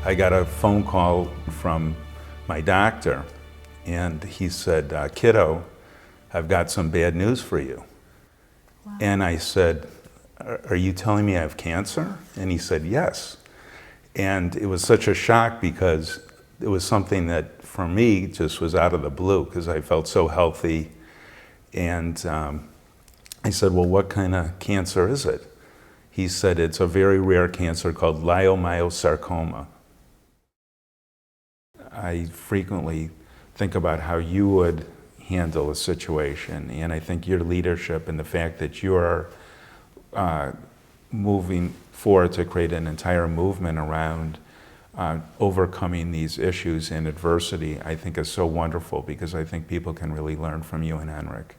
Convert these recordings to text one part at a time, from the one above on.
I got a phone call from my doctor, and he said, kiddo, I've got some bad news for you. Wow. And I said, are you telling me I have cancer? And he said, yes. And it was such a shock because it was something that for me just was out of the blue because I felt so healthy. And I said, well, what kind of cancer is it? He said, it's a very rare cancer called leiomyosarcoma. I frequently think about how you would handle a situation, and I think your leadership and the fact that you're moving forward to create an entire movement around overcoming these issues and adversity, I think is so wonderful because I think people can really learn from you and Henrik.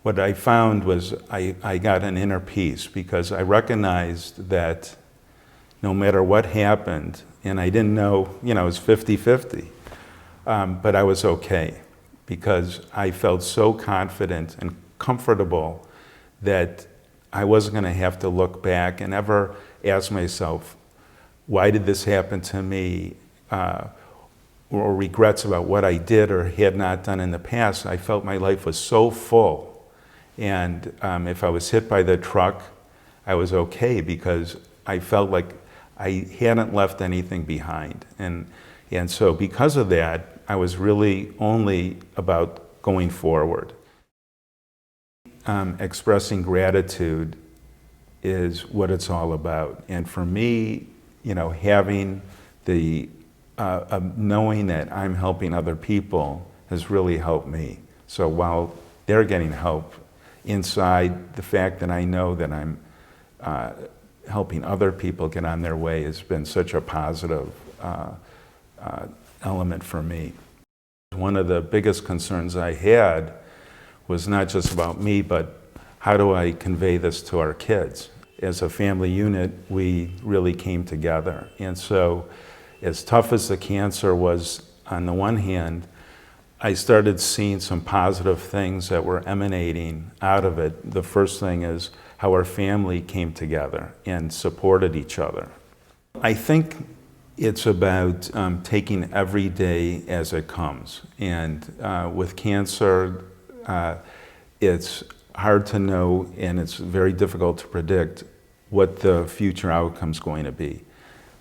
What I found was I got an inner peace because I recognized that no matter what happened, and I didn't know, it was 50-50, but I was okay because I felt so confident and comfortable that I wasn't going to have to look back and ever ask myself, why did this happen to me? Or regrets about what I did or had not done in the past. I felt my life was so full. And if I was hit by the truck, I was okay because I felt like I hadn't left anything behind. And so because of that, I was really only about going forward. Expressing gratitude is what it's all about. And for me, having the knowing that I'm helping other people has really helped me. So while they're getting help, inside the fact that I know that I'm helping other people get on their way has been such a positive element for me. One of the biggest concerns I had was not just about me, but how do I convey this to our kids? As a family unit, we really came together. And so as tough as the cancer was on the one hand, I started seeing some positive things that were emanating out of it. The first thing is how our family came together and supported each other. I think it's about taking every day as it comes. And with cancer, it's hard to know and it's very difficult to predict what the future outcome's going to be.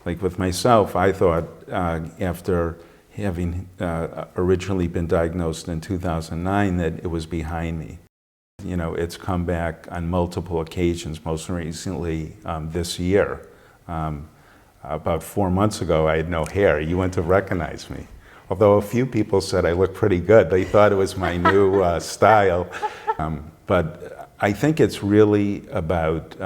Like with myself, I thought after having originally been diagnosed in 2009 that it was behind me. It's come back on multiple occasions, most recently this year. About 4 months ago, I had no hair. You wouldn't have recognized me. Although a few people said I looked pretty good. They thought it was my new style. But I think it's really about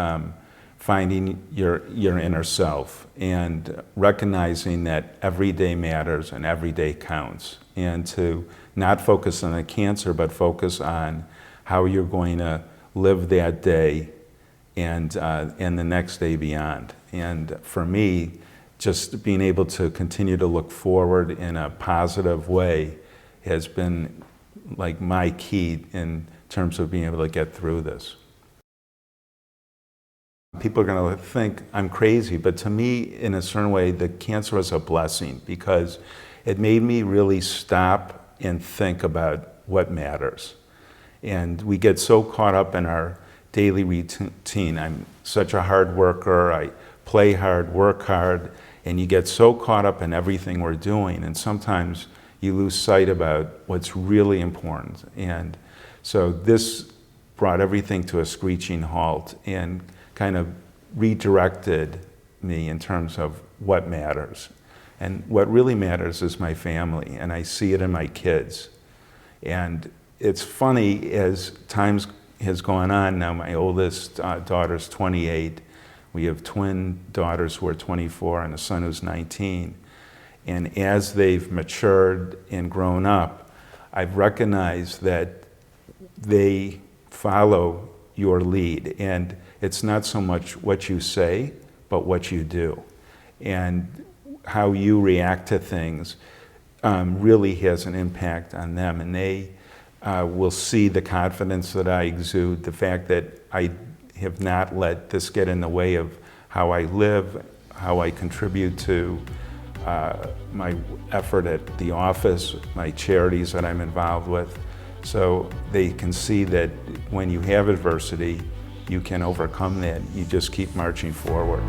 finding your inner self and recognizing that every day matters and every day counts. And to not focus on the cancer, but focus on how you're going to live that day and the next day beyond. And for me, just being able to continue to look forward in a positive way has been like my key in terms of being able to get through this. People are going to think I'm crazy, but to me, in a certain way, the cancer was a blessing because it made me really stop and think about what matters. And we get so caught up in our daily routine. I'm such a hard worker. I play hard, work hard, and you get so caught up in everything we're doing, and sometimes you lose sight about what's really important. And so this brought everything to a screeching halt and kind of redirected me in terms of what matters. And what really matters is my family, and I see it in my kids. And it's funny, as time has gone on, now my oldest daughter's 28, we have twin daughters who are 24 and a son who's 19. And as they've matured and grown up, I've recognized that they follow your lead. And it's not so much what you say, but what you do. And how you react to things really has an impact on them. And they will see the confidence that I exude, the fact that I have not let this get in the way of how I live, how I contribute to my effort at the office, my charities that I'm involved with. So they can see that when you have adversity, you can overcome that. You just keep marching forward.